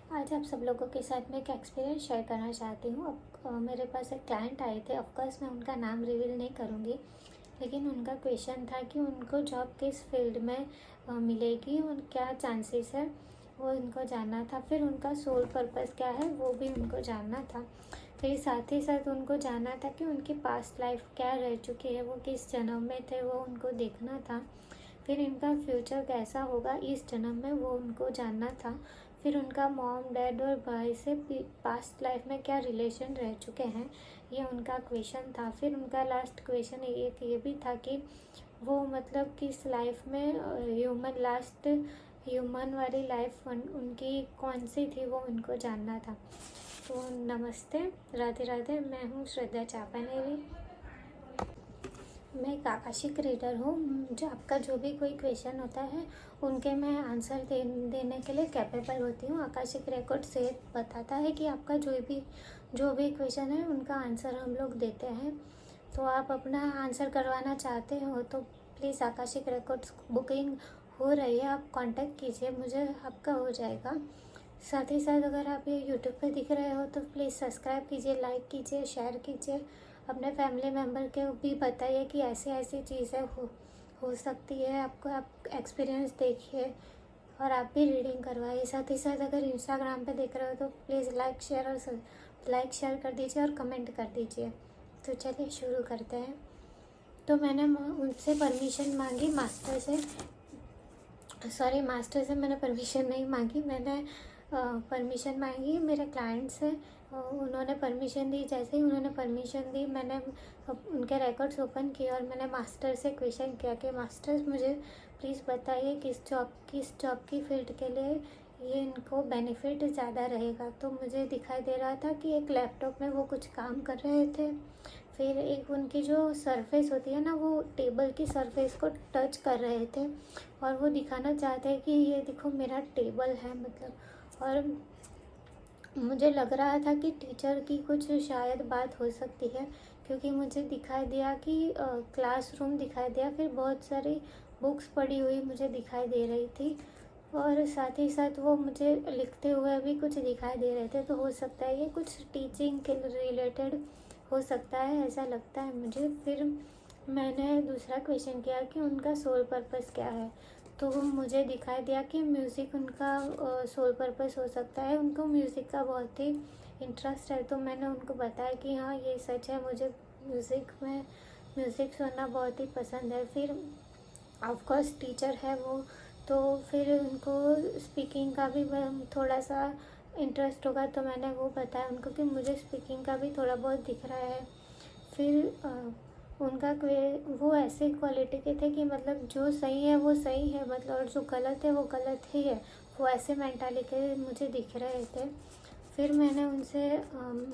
आज आप सब लोगों के साथ में एक एक्सपीरियंस शेयर करना चाहती हूँ। अब मेरे पास एक क्लाइंट आए थे। ऑफकोर्स मैं उनका नाम रिवील नहीं करूँगी, लेकिन उनका क्वेश्चन था कि उनको जॉब किस फील्ड में मिलेगी और क्या चांसेस है, वो उनको जानना था। फिर उनका सोल पर्पस क्या है वो भी उनको जानना था। फिर साथ ही साथ उनको जानना था कि उनकी पास्ट लाइफ क्या रह चुकी है, वो किस जन्म में थे, वो उनको देखना था। फिर इनका फ्यूचर कैसा होगा इस जन्म में, वो उनको जानना था। फिर उनका मॉम डैड और भाई से पास्ट लाइफ में क्या रिलेशन रह चुके हैं, ये उनका क्वेश्चन था। फिर उनका लास्ट क्वेश्चन एक ये भी था कि वो मतलब किस लाइफ में ह्यूमन वाली लाइफ उनकी कौन सी थी, वो उनको जानना था। तो नमस्ते, राधे राधे। मैं हूँ श्रद्धा चापानेरी। मैं एक आकाशिक रीडर हूँ। जो आपका जो भी कोई क्वेश्चन होता है उनके मैं आंसर देने के लिए कैपेबल होती हूँ। आकाशिक रिकॉर्ड से बताता है कि आपका जो भी क्वेश्चन है उनका आंसर हम लोग देते हैं। तो आप अपना आंसर करवाना चाहते हो तो प्लीज़ आकाशिक रिकॉर्ड्स बुकिंग हो रही है, आप कांटेक्ट कीजिए मुझे, आपका हो जाएगा। साथ ही साथ अगर आप ये यूट्यूब पे दिख रहे हो तो प्लीज़ सब्सक्राइब कीजिए, लाइक कीजिए, शेयर कीजिए। अपने फैमिली मेम्बर के भी बताइए कि ऐसी ऐसी चीज़ें हो सकती है। आपको आप एक्सपीरियंस देखिए और आप भी रीडिंग करवाइए। साथ ही साथ अगर इंस्टाग्राम पे देख रहे हो तो प्लीज़ लाइक शेयर कर दीजिए और कमेंट कर दीजिए। तो चलिए शुरू करते हैं। तो मैंने उनसे परमिशन मांगी, मास्टर से मैंने परमिशन नहीं मांगी, मैंने परमिशन मांगी मेरे क्लाइंट से। उन्होंने परमिशन दी। जैसे ही उन्होंने परमिशन दी, मैंने उनके रिकॉर्ड्स ओपन किए और मैंने मास्टर से क्वेश्चन किया कि मास्टर मुझे प्लीज़ बताइए किस जॉब की फील्ड के लिए ये इनको बेनिफिट ज़्यादा रहेगा। तो मुझे दिखाई दे रहा था कि एक लैपटॉप में वो कुछ काम कर रहे थे। फिर एक उनकी जो सरफेस होती है ना, वो टेबल की सरफेस को टच कर रहे थे और वो दिखाना चाहते हैं कि ये देखो मेरा टेबल है मतलब। और मुझे लग रहा था कि टीचर की कुछ शायद बात हो सकती है, क्योंकि मुझे दिखाई दिया कि क्लासरूम दिखाई दिया। फिर बहुत सारी बुक्स पड़ी हुई मुझे दिखाई दे रही थी और साथ ही साथ वो मुझे लिखते हुए भी कुछ दिखाई दे रहे थे। तो हो सकता है ये कुछ टीचिंग के रिलेटेड हो सकता है, ऐसा लगता है मुझे। फिर मैंने दूसरा क्वेश्चन किया कि उनका सोल पर्पस क्या है। तो मुझे दिखाई दिया कि म्यूज़िक उनका सोल पर्पस हो सकता है। उनको म्यूज़िक का बहुत ही इंटरेस्ट है। तो मैंने उनको बताया कि हाँ ये सच है, मुझे म्यूज़िक सुनना बहुत ही पसंद है। फिर ऑफकोर्स टीचर है वो, तो फिर उनको स्पीकिंग का भी थोड़ा सा इंटरेस्ट होगा। तो मैंने वो बताया उनको कि मुझे स्पीकिंग का भी थोड़ा बहुत दिख रहा है। फिर उनका वो ऐसे क्वालिटी के थे कि मतलब जो सही है वो सही है मतलब, और जो गलत है वो गलत ही है, वो ऐसे मेंटालिटी के मुझे दिख रहे थे। फिर मैंने उनसे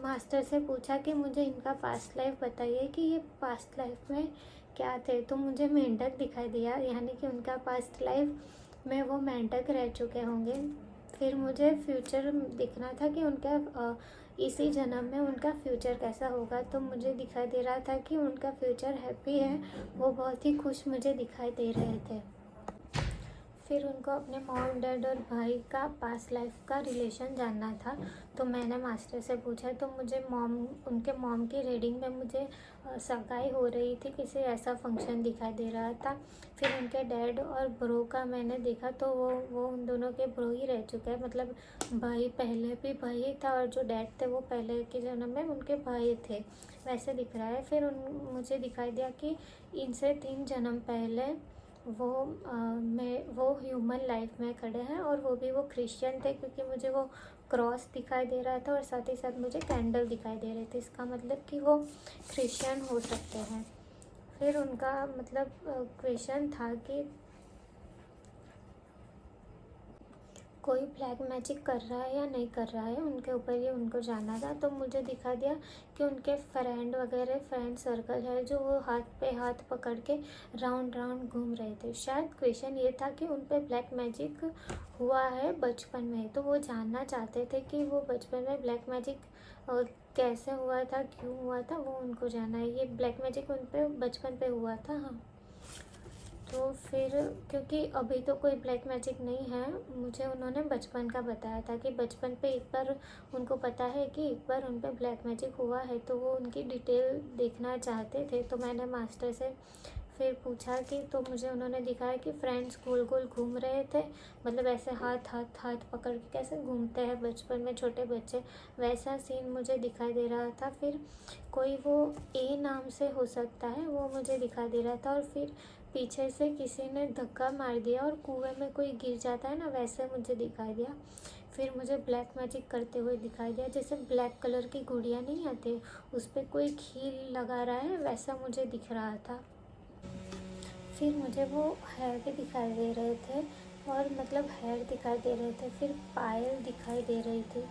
मास्टर से पूछा कि मुझे इनका पास्ट लाइफ बताइए कि ये पास्ट लाइफ में क्या थे। तो मुझे मेंढक दिखाई दिया, यानी कि उनका पास्ट लाइफ में वो मेंढक रह चुके होंगे। फिर मुझे फ्यूचर दिखना था कि उनका इसी जन्म में उनका फ्यूचर कैसा होगा। तो मुझे दिखाई दे रहा था कि उनका फ्यूचर हैप्पी है, वो बहुत ही खुश मुझे दिखाई दे रहे थे। फिर उनको अपने मॉम डैड और भाई का पास्ट लाइफ का रिलेशन जानना था। तो मैंने मास्टर से पूछा, तो मुझे उनके मॉम की रीडिंग में मुझे सगाई हो रही थी, किसी ऐसा फंक्शन दिखाई दे रहा था। फिर उनके डैड और ब्रो का मैंने देखा तो वो उन दोनों के ब्रो ही रह चुके हैं, मतलब भाई पहले भी भाई था और जो डैड थे वो पहले के जन्म में उनके भाई थे, वैसे दिख रहा है। फिर मुझे दिखाई दिया कि इनसे 3 जन्म पहले वो ह्यूमन लाइफ में खड़े हैं और वो क्रिश्चियन थे, क्योंकि मुझे वो क्रॉस दिखाई दे रहा था और साथ ही साथ मुझे कैंडल दिखाई दे रहे थे। इसका मतलब कि वो क्रिश्चियन हो सकते हैं। फिर उनका मतलब क्वेश्चन था कि कोई ब्लैक मैजिक कर रहा है या नहीं कर रहा है उनके ऊपर, ये उनको जानना था। तो मुझे दिखा दिया कि उनके फ्रेंड सर्कल है जो वो हाथ पे हाथ पकड़ के राउंड राउंड घूम रहे थे। शायद क्वेश्चन ये था कि उन पे ब्लैक मैजिक हुआ है बचपन में, तो वो जानना चाहते थे कि वो बचपन में ब्लैक मैजिक कैसे हुआ था, क्यों हुआ था, वो उनको जानना है। ये ब्लैक मैजिक उन पे बचपन पे हुआ था। हाँ, तो फिर क्योंकि अभी तो कोई ब्लैक मैजिक नहीं है, मुझे उन्होंने बचपन का बताया था कि बचपन पे एक बार उनको पता है कि एक बार उन पे ब्लैक मैजिक हुआ है, तो वो उनकी डिटेल देखना चाहते थे। तो मैंने मास्टर से फिर पूछा कि, तो मुझे उन्होंने दिखाया कि फ्रेंड्स गोल गोल घूम रहे थे, मतलब ऐसे हाथ हाथ हाथ पकड़ के कैसे घूमते हैं बचपन में छोटे बच्चे, वैसा सीन मुझे दिखाई दे रहा था। फिर कोई वो ए नाम से हो सकता है, वो मुझे दिखाई दे रहा था। और फिर पीछे से किसी ने धक्का मार दिया और कुएं में कोई गिर जाता है ना, वैसे मुझे दिखाई दिया। फिर मुझे ब्लैक मैजिक करते हुए दिखाई दिया, जैसे ब्लैक कलर की गुड़िया नहीं आती, उस पर कोई खील लगा रहा है, वैसा मुझे दिख रहा था। फिर मुझे वो हेयर भी दिखाई दे रहे थे, और मतलब हेयर दिखाई दे रहे थे, फिर पायल दिखाई दे रही थी,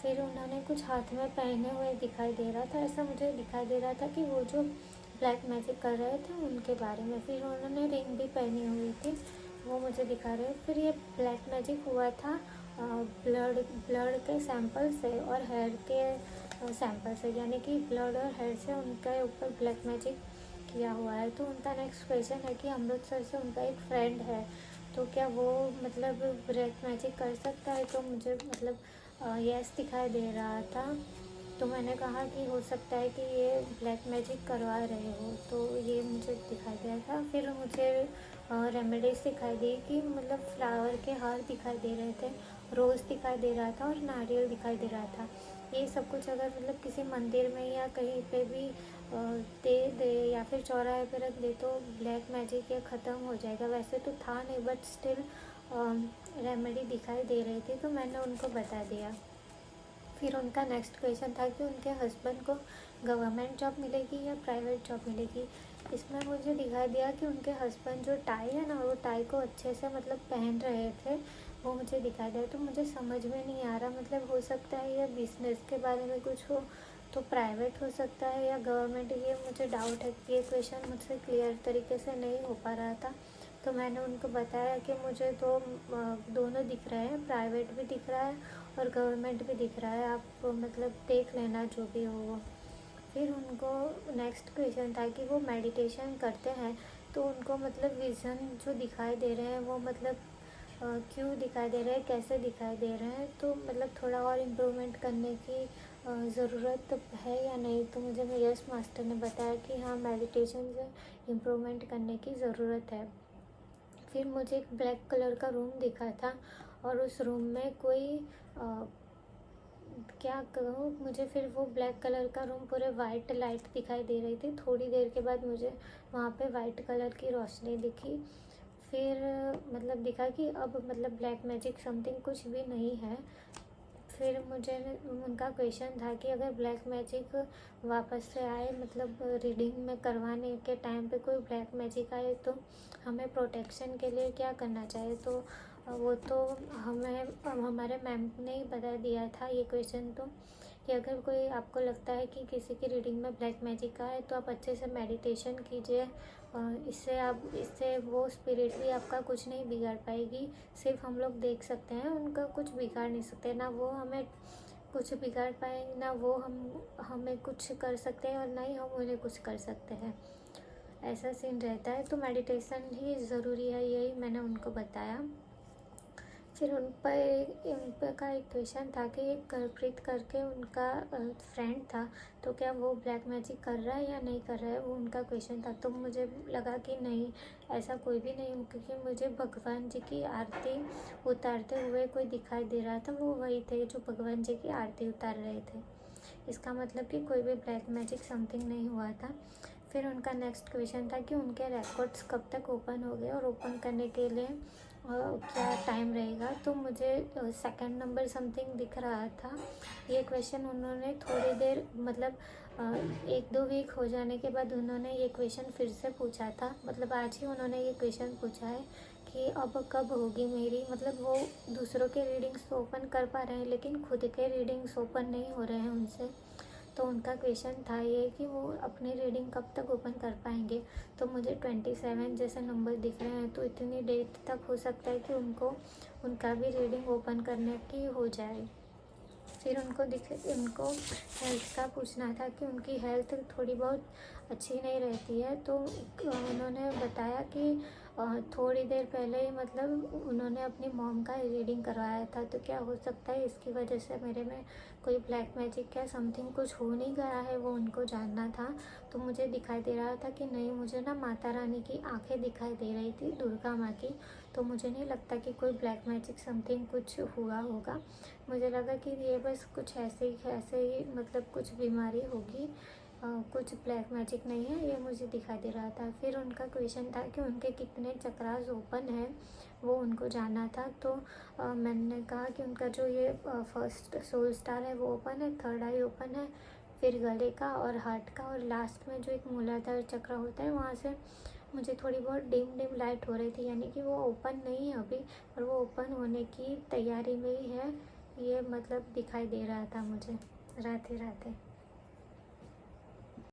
फिर उन्होंने कुछ हाथ में पहने हुए दिखाई दे रहा था। ऐसा मुझे दिखाई दे रहा था कि वो जो ब्लैक मैजिक कर रहे थे उनके बारे में। फिर उन्होंने रिंग भी पहनी हुई थी, वो मुझे दिखा रहे। फिर ये ब्लैक मैजिक हुआ था ब्लड के सैंपल से और हेयर के सैंपल से, यानी कि ब्लड और हेयर से उनके ऊपर ब्लैक मैजिक किया हुआ है। तो उनका नेक्स्ट क्वेश्चन है कि अमृतसर से उनका एक फ्रेंड है, तो क्या वो मतलब ब्लैक मैजिक कर सकता है। तो मुझे मतलब यस दिखाई दे रहा था। तो मैंने कहा कि हो सकता है कि ये ब्लैक मैजिक करवा रहे हो, तो ये मुझे दिखाई दिया था। फिर मुझे रेमेडीज दिखाई दी कि मतलब फ्लावर के हार दिखाई दे रहे थे, रोज़ दिखाई दे रहा था और नारियल दिखाई दे रहा था। ये सब कुछ अगर मतलब किसी मंदिर में या कहीं पे भी दे दे या फिर चौराहे पे रख दे तो ब्लैक मैजिक ये ख़त्म हो जाएगा। वैसे तो था नहीं, बट स्टिल रेमेडी दिखाई दे रही थी, तो मैंने उनको बता दिया। फिर उनका नेक्स्ट क्वेश्चन था कि उनके हस्बैंड को गवर्नमेंट जॉब मिलेगी या प्राइवेट जॉब मिलेगी। इसमें मुझे दिखाई दिया कि उनके हस्बैंड जो टाई है ना, वो टाई को अच्छे से मतलब पहन रहे थे, वो मुझे दिखाई दिया। तो मुझे समझ में नहीं आ रहा, मतलब हो सकता है या बिजनेस के बारे में कुछ हो तो प्राइवेट हो सकता है या गवर्नमेंट, ये मुझे डाउट है कि ये क्वेश्चन मुझसे क्लियर तरीके से नहीं हो पा रहा था। तो मैंने उनको बताया कि मुझे तो दोनों दिख रहे हैं, प्राइवेट भी दिख रहा है और गवर्नमेंट भी दिख रहा है, आप मतलब देख लेना जो भी हो वो। फिर उनको नेक्स्ट क्वेश्चन था कि वो मेडिटेशन करते हैं, तो उनको मतलब विज़न जो दिखाई दे रहे हैं वो मतलब क्यों दिखाई दे रहे हैं, कैसे दिखाई दे रहे हैं, तो मतलब थोड़ा और इम्प्रूवमेंट करने की ज़रूरत है या नहीं। तो मुझे यस मास्टर ने बताया कि हाँ, मेडिटेशन से इम्प्रूवमेंट करने की ज़रूरत है। फिर मुझे एक ब्लैक कलर का रूम दिखा था और उस रूम में कोई क्या कहूँ, मुझे फिर वो ब्लैक कलर का रूम पूरे वाइट लाइट दिखाई दे रही थी। थोड़ी देर के बाद मुझे वहाँ पे वाइट कलर की रोशनी दिखी। फिर मतलब दिखा कि अब मतलब ब्लैक मैजिक समथिंग कुछ भी नहीं है। फिर मुझे उनका क्वेश्चन था कि अगर ब्लैक मैजिक वापस से आए, मतलब रीडिंग में करवाने के टाइम पे कोई ब्लैक मैजिक आए, तो हमें प्रोटेक्शन के लिए क्या करना चाहिए। तो वो तो हमें हमारे मैम ने ही बता दिया था ये क्वेश्चन, तो कि अगर कोई आपको लगता है कि किसी की रीडिंग में ब्लैक मैजिक का है तो आप अच्छे से मेडिटेशन कीजिए। इससे वो स्पिरिट भी आपका कुछ नहीं बिगाड़ पाएगी, सिर्फ हम लोग देख सकते हैं, उनका कुछ बिगाड़ नहीं सकते, ना वो हमें कुछ बिगाड़ पाएंगे, ना वो हमें कुछ कर सकते हैं और ना ही हम उन्हें कुछ कर सकते हैं। ऐसा सीन रहता है, तो मेडिटेशन ही ज़रूरी है, यही मैंने उनको बताया। फिर उन पर का एक क्वेश्चन था कि एक गुरप्रीत करके उनका फ्रेंड था, तो क्या वो ब्लैक मैजिक कर रहा है या नहीं कर रहा है, वो उनका क्वेश्चन था। तो मुझे लगा कि नहीं, ऐसा कोई भी नहीं, क्योंकि मुझे भगवान जी की आरती उतारते हुए कोई दिखाई दे रहा था, वो वही थे जो भगवान जी की आरती उतार रहे थे। इसका मतलब कि कोई भी ब्लैक मैजिक समथिंग नहीं हुआ था। फिर उनका नेक्स्ट क्वेश्चन था कि उनके रिकॉर्ड्स कब तक ओपन हो गए और ओपन करने के लिए क्या टाइम रहेगा। तो मुझे सेकंड नंबर समथिंग दिख रहा था। ये क्वेश्चन उन्होंने थोड़ी देर मतलब 1-2 वीक हो जाने के बाद उन्होंने ये क्वेश्चन फिर से पूछा था, मतलब आज ही उन्होंने ये क्वेश्चन पूछा है कि अब कब होगी मेरी, मतलब वो दूसरों के रीडिंग्स तो ओपन कर पा रहे हैं लेकिन खुद के रीडिंग्स ओपन नहीं हो रहे हैं उनसे। तो उनका क्वेश्चन था ये कि वो अपनी रीडिंग कब तक ओपन कर पाएंगे। तो मुझे 27 जैसे नंबर दिख रहे हैं, तो इतनी डेट तक हो सकता है कि उनका भी रीडिंग ओपन करने की हो जाए। फिर उनको हेल्थ का पूछना था कि उनकी हेल्थ थोड़ी बहुत अच्छी नहीं रहती है, तो उन्होंने बताया कि थोड़ी देर पहले ही मतलब उन्होंने अपनी मॉम का रीडिंग करवाया था। तो क्या हो सकता है इसकी वजह से मेरे में कोई ब्लैक मैजिक या समथिंग कुछ हो नहीं गया है, वो उनको जानना था। तो मुझे दिखाई दे रहा था कि नहीं, मुझे ना माता रानी की आंखें दिखाई दे रही थी, दुर्गा माँ की। तो मुझे नहीं लगता कि कोई ब्लैक मैजिक समथिंग कुछ हुआ होगा। मुझे लगा कि ये बस कुछ ऐसे ही मतलब कुछ बीमारी होगी, कुछ ब्लैक मैजिक नहीं है, ये मुझे दिखाई दे रहा था। फिर उनका क्वेश्चन था कि उनके कितने चक्रास ओपन है, वो उनको जानना था। तो मैंने कहा कि उनका जो ये फर्स्ट सोल स्टार है वो ओपन है, थर्ड आई ओपन है, फिर गले का और हार्ट का, और लास्ट में जो एक मूलाधार चक्र होता है वहाँ से मुझे थोड़ी बहुत डिम लाइट हो रही थी, यानी कि वो ओपन नहीं है अभी, और वो ओपन होने की तैयारी में ही है, ये मतलब दिखाई दे रहा था मुझे राधे राधे।